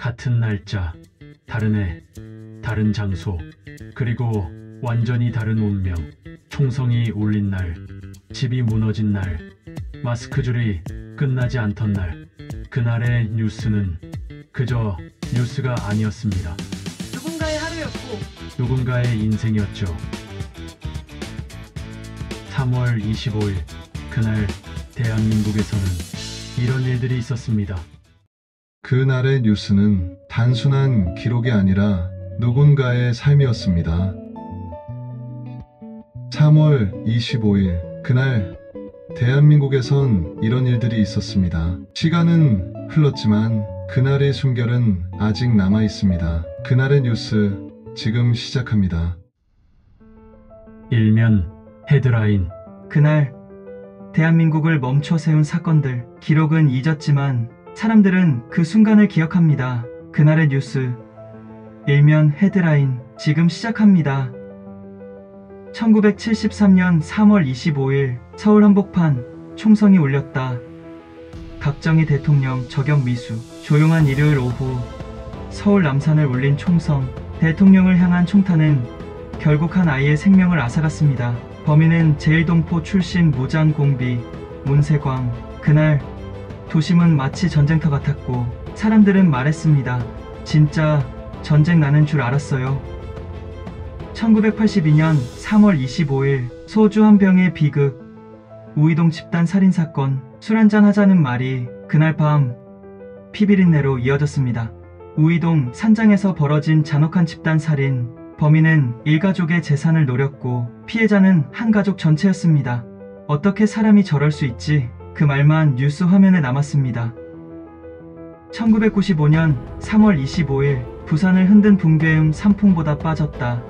같은 날짜, 다른 해, 다른 장소, 그리고 완전히 다른 운명. 총성이 울린 날, 집이 무너진 날, 마스크줄이 끝나지 않던 날. 그날의 뉴스는 그저 뉴스가 아니었습니다. 누군가의 하루였고 누군가의 인생이었죠. 3월 25일, 그날 대한민국에서는 이런 일들이 있었습니다. 그날의 뉴스는 단순한 기록이 아니라 누군가의 삶이었습니다. 3월 25일, 그날 대한민국에선 이런 일들이 있었습니다. 시간은 흘렀지만 그날의 숨결은 아직 남아 있습니다. 그날의 뉴스 지금 시작합니다. 일면 헤드라인. 그날 대한민국을 멈춰 세운 사건들. 기록은 잊었지만 사람들은 그 순간을 기억합니다. 그날의 뉴스 일면 헤드라인 지금 시작합니다. 1973년 3월 25일 서울 한복판 총성이 울렸다. 박정희 대통령 저격 미수. 조용한 일요일 오후 서울 남산을 울린 총성. 대통령을 향한 총탄은 결국 한 아이의 생명을 앗아갔습니다. 범인은 제1동포 출신 무장공비 문세광. 그날 도심은 마치 전쟁터 같았고 사람들은 말했습니다. 진짜 전쟁 나는 줄 알았어요. 1982년 3월 25일 소주 한 병의 비극. 우이동 집단 살인사건. 술 한잔 하자는 말이 그날 밤 피비린내로 이어졌습니다. 우이동 산장에서 벌어진 잔혹한 집단 살인. 범인은 일가족의 재산을 노렸고 피해자는 한 가족 전체였습니다. 어떻게 사람이 저럴 수 있지? 그 말만 뉴스 화면에 남았습니다. 1995년 3월 25일 부산을 흔든 붕괴음 산풍보다 빠졌다.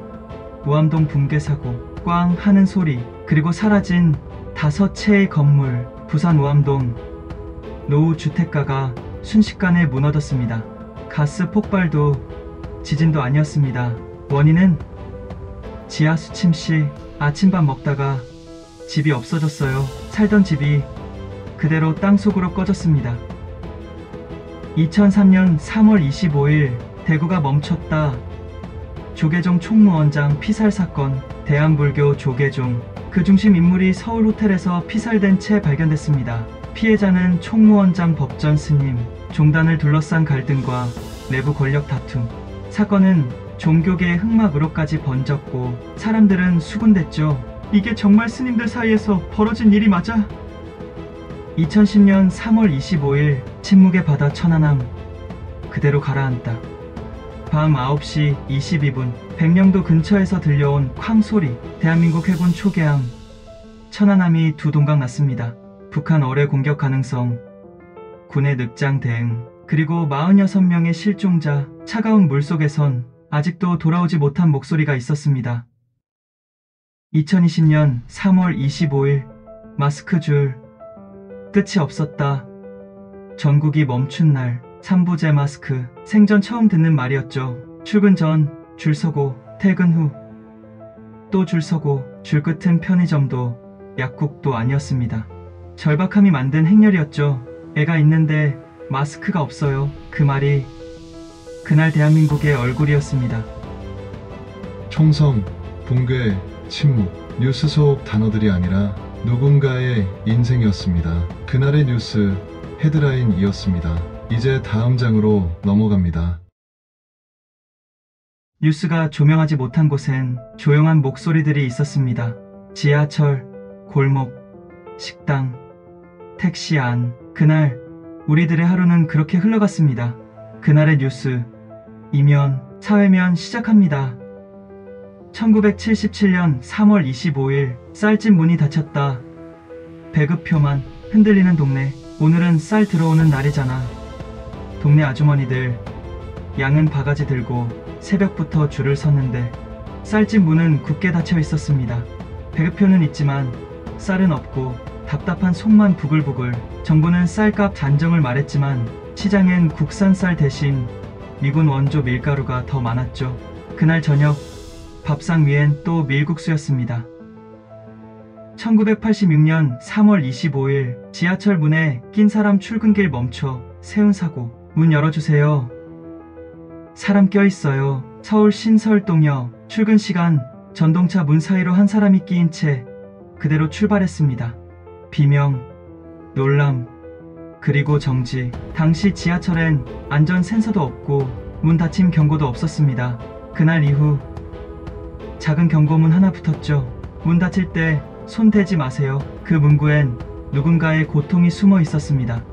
우암동 붕괴 사고. 꽝 하는 소리. 그리고 사라진 5채의 건물. 부산 우암동 노후 주택가가 순식간에 무너졌습니다. 가스 폭발도 지진도 아니었습니다. 원인은 지하 수침실. 아침밥 먹다가 집이 없어졌어요. 살던 집이 그대로 땅속으로 꺼졌습니다. 2003년 3월 25일 대구가 멈췄다. 조계종 총무원장 피살 사건. 대한불교 조계종 그 중심 인물이 서울 호텔에서 피살된 채 발견됐습니다. 피해자는 총무원장 법전 스님. 종단을 둘러싼 갈등과 내부 권력 다툼. 사건은 종교계의 흑막으로까지 번졌고 사람들은 수군댔죠. 이게 정말 스님들 사이에서 벌어진 일이 맞아? 2010년 3월 25일 침묵의 바다 천안함 그대로 가라앉다. 밤 9시 22분 백령도 근처에서 들려온 쾅 소리. 대한민국 해군 초계함 천안함이 두 동강 났습니다. 북한 어뢰 공격 가능성, 군의 늑장 대응, 그리고 46명의 실종자. 차가운 물속에선 아직도 돌아오지 못한 목소리가 있었습니다. 2020년 3월 25일 마스크줄. 끝이 없었다. 전국이 멈춘 날. 3부제 마스크. 생전 처음 듣는 말이었죠. 출근 전 줄 서고, 퇴근 후 또 줄 서고. 줄 끝은 편의점도 약국도 아니었습니다. 절박함이 만든 행렬이었죠. 애가 있는데 마스크가 없어요. 그 말이 그날 대한민국의 얼굴이었습니다. 총성, 붕괴, 침묵. 뉴스 속 단어들이 아니라 누군가의 인생이었습니다. 그날의 뉴스 헤드라인이었습니다. 이제 다음 장으로 넘어갑니다. 뉴스가 조명하지 못한 곳엔 조용한 목소리들이 있었습니다. 지하철, 골목, 식당, 택시 안. 그날 우리들의 하루는 그렇게 흘러갔습니다. 그날의 뉴스 이면 사회면 시작합니다. 1977년 3월 25일 쌀집 문이 닫혔다. 배급표만 흔들리는 동네. 오늘은 쌀 들어오는 날이잖아. 동네 아주머니들 양은 바가지 들고 새벽부터 줄을 섰는데 쌀집 문은 굳게 닫혀 있었습니다. 배급표는 있지만 쌀은 없고 답답한 속만 부글부글. 정부는 쌀값 단정을 말했지만 시장엔 국산 쌀 대신 미군 원조 밀가루가 더 많았죠. 그날 저녁 밥상 위엔 또 밀국수였습니다. 1986년 3월 25일 지하철 문에 낀 사람 출근길 멈춰 세운 사고. 문 열어주세요. 사람 껴있어요. 서울 신설동역. 출근 시간 전동차 문 사이로 한 사람이 끼인 채 그대로 출발했습니다. 비명, 놀람, 그리고 정지. 당시 지하철엔 안전 센서도 없고 문 닫힘 경고도 없었습니다. 그날 이후 작은 경고문 하나 붙었죠. 문 닫힐 때 손 대지 마세요. 그 문구엔 누군가의 고통이 숨어 있었습니다.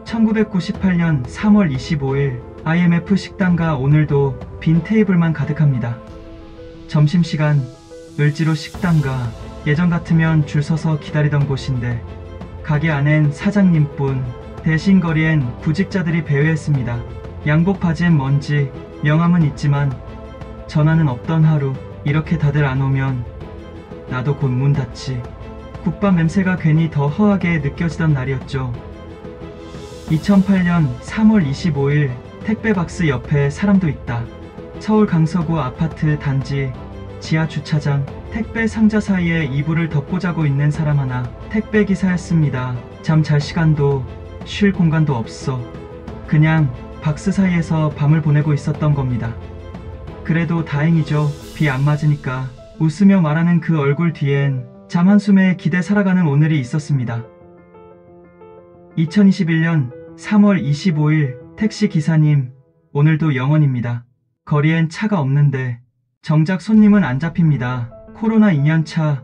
1998년 3월 25일 IMF 식당가 오늘도 빈 테이블만 가득합니다. 점심시간 을지로 식당가. 예전 같으면 줄 서서 기다리던 곳인데 가게 안엔 사장님뿐. 대신 거리엔 구직자들이 배회했습니다. 양복 바지엔 먼지, 명함은 있지만 전화는 없던 하루. 이렇게 다들 안 오면 나도 곧 문 닫지. 국밥 냄새가 괜히 더 허하게 느껴지던 날이었죠. 2008년 3월 25일 택배 박스 옆에 사람도 있다. 서울 강서구 아파트 단지 지하 주차장. 택배 상자 사이에 이불을 덮고 자고 있는 사람 하나. 택배 기사였습니다. 잠 잘 시간도 쉴 공간도 없어. 그냥 박스 사이에서 밤을 보내고 있었던 겁니다. 그래도 다행이죠. 비 안 맞으니까. 웃으며 말하는 그 얼굴 뒤엔 잠 한숨에 기대 살아가는 오늘이 있었습니다. 2021년 3월 25일 택시 기사님, 오늘도 영원입니다. 거리엔 차가 없는데 정작 손님은 안 잡힙니다. 코로나 2년차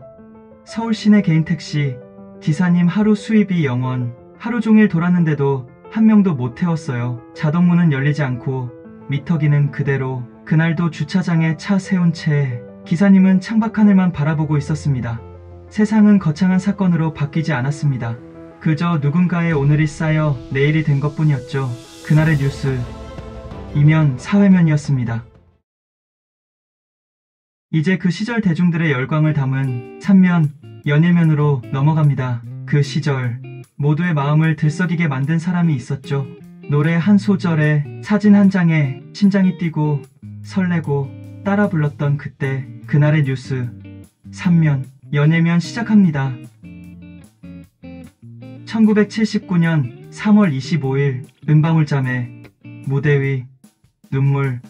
서울 시내 개인 택시 기사님 하루 수입이 0원. 하루 종일 돌았는데도 한 명도 못 태웠어요. 자동문은 열리지 않고 미터기는 그대로. 그날도 주차장에 차 세운 채 기사님은 창밖 하늘만 바라보고 있었습니다. 세상은 거창한 사건으로 바뀌지 않았습니다. 그저 누군가의 오늘이 쌓여 내일이 된 것뿐이었죠. 그날의 뉴스 이면 사회면이었습니다. 이제 그 시절 대중들의 열광을 담은 3면 연예면으로 넘어갑니다. 그 시절 모두의 마음을 들썩이게 만든 사람이 있었죠. 노래 한 소절에 사진 한 장에 심장이 뛰고 설레고 따라 불렀던 그때. 그날의 뉴스 3면 연예면 시작합니다. 1979년 3월 25일 은방울자매 무대 위 눈물.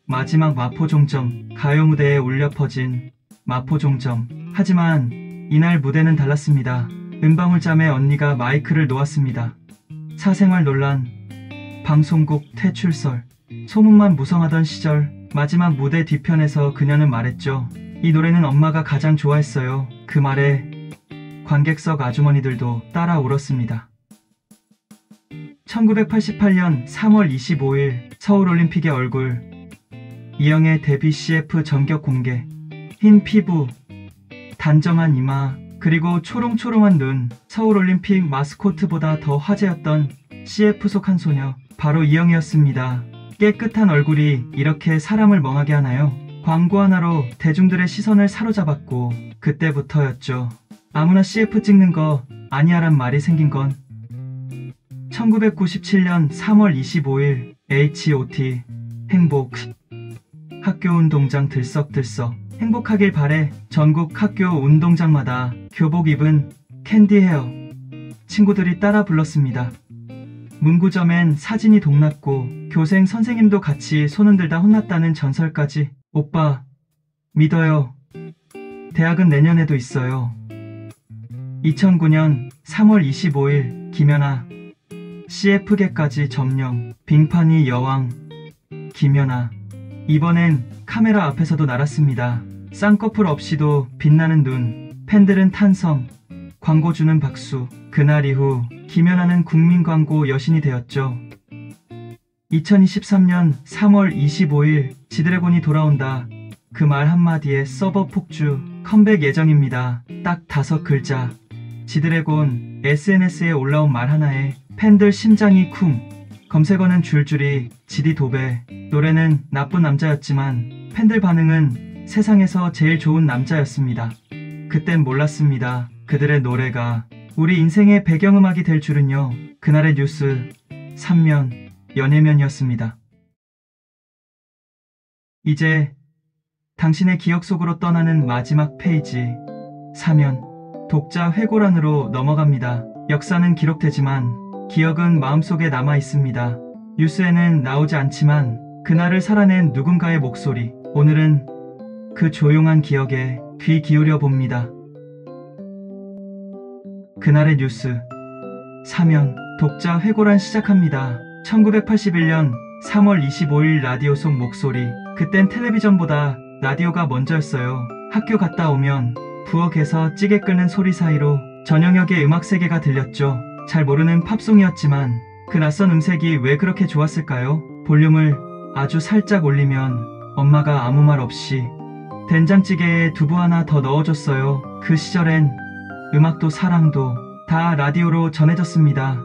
마지막 마포종점. 가요 무대에 울려 퍼진 마포종점. 하지만 이날 무대는 달랐습니다. 은방울자매 언니가 마이크를 놓았습니다. 사생활 논란, 방송국 퇴출설, 소문만 무성하던 시절 마지막 무대 뒤편에서 그녀는 말했죠. 이 노래는 엄마가 가장 좋아했어요. 그 말에 관객석 아주머니들도 따라 울었습니다. 1988년 3월 25일 서울올림픽의 얼굴. 이영애 데뷔 CF 전격 공개. 흰 피부, 단정한 이마, 그리고 초롱초롱한 눈. 서울올림픽 마스코트보다 더 화제였던 CF 속 한 소녀. 바로 이영애였습니다. 깨끗한 얼굴이 이렇게 사람을 멍하게 하나요? 광고 하나로 대중들의 시선을 사로잡았고 그때부터였죠. 아무나 CF 찍는 거 아니야란 말이 생긴 건. 1997년 3월 25일 H.O.T. 행복. 학교 운동장 들썩들썩. 행복하길 바래. 전국 학교 운동장마다 교복 입은 캔디 헤어 친구들이 따라 불렀습니다. 문구점엔 사진이 동났고 교생 선생님도 같이 손 흔들다 혼났다는 전설까지. 오빠 믿어요. 대학은 내년에도 있어요. 2009년 3월 25일 김연아 CF계까지 점령. 빙판이 여왕 김연아. 이번엔 카메라 앞에서도 날았습니다. 쌍꺼풀 없이도 빛나는 눈. 팬들은 탄성, 광고주는 박수. 그날 이후 김연아는 국민 광고 여신이 되었죠. 2023년 3월 25일 지드래곤이 돌아온다. 그 말 한마디에 서버 폭주. 컴백 예정입니다. 딱 5글자. 지드래곤. SNS에 올라온 말 하나에 팬들 심장이 쿵. 검색어는 줄줄이 지디 도배. 노래는 나쁜 남자였지만 팬들 반응은 세상에서 제일 좋은 남자였습니다. 그땐 몰랐습니다. 그들의 노래가 우리 인생의 배경음악이 될 줄은요. 그날의 뉴스 3면 연예면이었습니다. 이제 당신의 기억 속으로 떠나는 마지막 페이지 4면 독자 회고란으로 넘어갑니다. 역사는 기록되지만 기억은 마음속에 남아 있습니다. 뉴스에는 나오지 않지만 그날을 살아낸 누군가의 목소리. 오늘은 그 조용한 기억에 귀 기울여 봅니다. 그날의 뉴스. 사면, 독자 회고란 시작합니다. 1981년 3월 25일 라디오 속 목소리. 그땐 텔레비전보다 라디오가 먼저였어요. 학교 갔다 오면 부엌에서 찌개 끓는 소리 사이로 전영역의 음악 세계가 들렸죠. 잘 모르는 팝송이었지만 그 낯선 음색이 왜 그렇게 좋았을까요? 볼륨을 아주 살짝 올리면 엄마가 아무 말 없이 된장찌개에 두부 하나 더 넣어줬어요. 그 시절엔 음악도 사랑도 다 라디오로 전해졌습니다.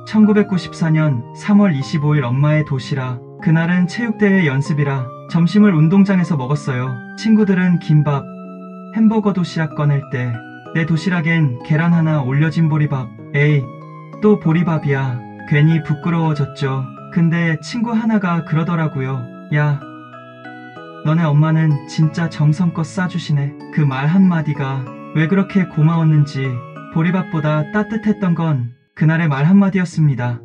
1994년 3월 25일 엄마의 도시락. 그날은 체육대회 연습이라 점심을 운동장에서 먹었어요. 친구들은 김밥, 햄버거 도시락 꺼낼 때 내 도시락엔 계란 하나 올려진 보리밥. 에이, 또 보리밥이야. 괜히 부끄러워졌죠. 근데 친구 하나가 그러더라고요. 야, 너네 엄마는 진짜 정성껏 싸주시네. 그 말 한마디가 왜 그렇게 고마웠는지 보리밥보다 따뜻했던 건 그날의 말 한마디였습니다.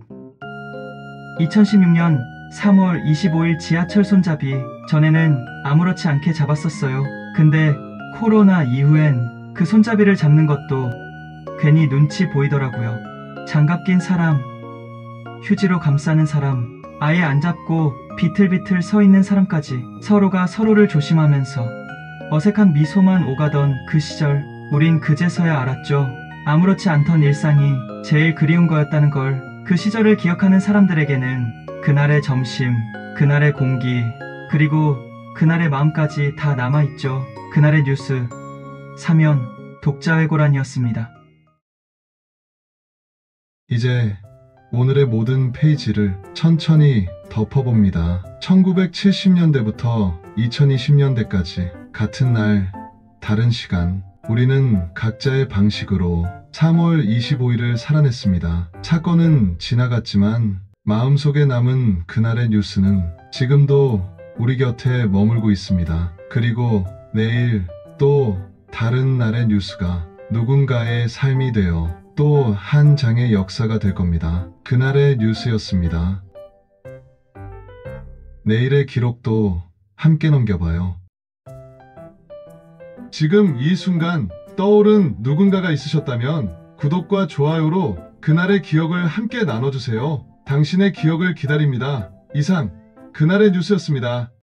2016년 3월 25일 지하철 손잡이. 전에는 아무렇지 않게 잡았었어요. 근데 코로나 이후엔 그 손잡이를 잡는 것도 괜히 눈치 보이더라고요. 장갑 낀 사람, 휴지로 감싸는 사람, 아예 안 잡고 비틀비틀 서 있는 사람까지 서로가 서로를 조심하면서 어색한 미소만 오가던 그 시절. 우린 그제서야 알았죠. 아무렇지 않던 일상이 제일 그리운 거였다는 걸. 그 시절을 기억하는 사람들에게는 그날의 점심, 그날의 공기, 그리고 그날의 마음까지 다 남아있죠. 그날의 뉴스. 사면, 독자회고란이었습니다. 이제 오늘의 모든 페이지를 천천히 덮어봅니다. 1970년대부터 2020년대까지 같은 날, 다른 시간, 우리는 각자의 방식으로 3월 25일을 살아냈습니다. 사건은 지나갔지만 마음속에 남은 그날의 뉴스는 지금도 우리 곁에 머물고 있습니다. 그리고 내일 또 다른 날의 뉴스가 누군가의 삶이 되어 또 한 장의 역사가 될 겁니다. 그날의 뉴스였습니다. 내일의 기록도 함께 넘겨봐요. 지금 이 순간 떠오른 누군가가 있으셨다면 구독과 좋아요로 그날의 기억을 함께 나눠주세요. 당신의 기억을 기다립니다. 이상 그날의 뉴스였습니다.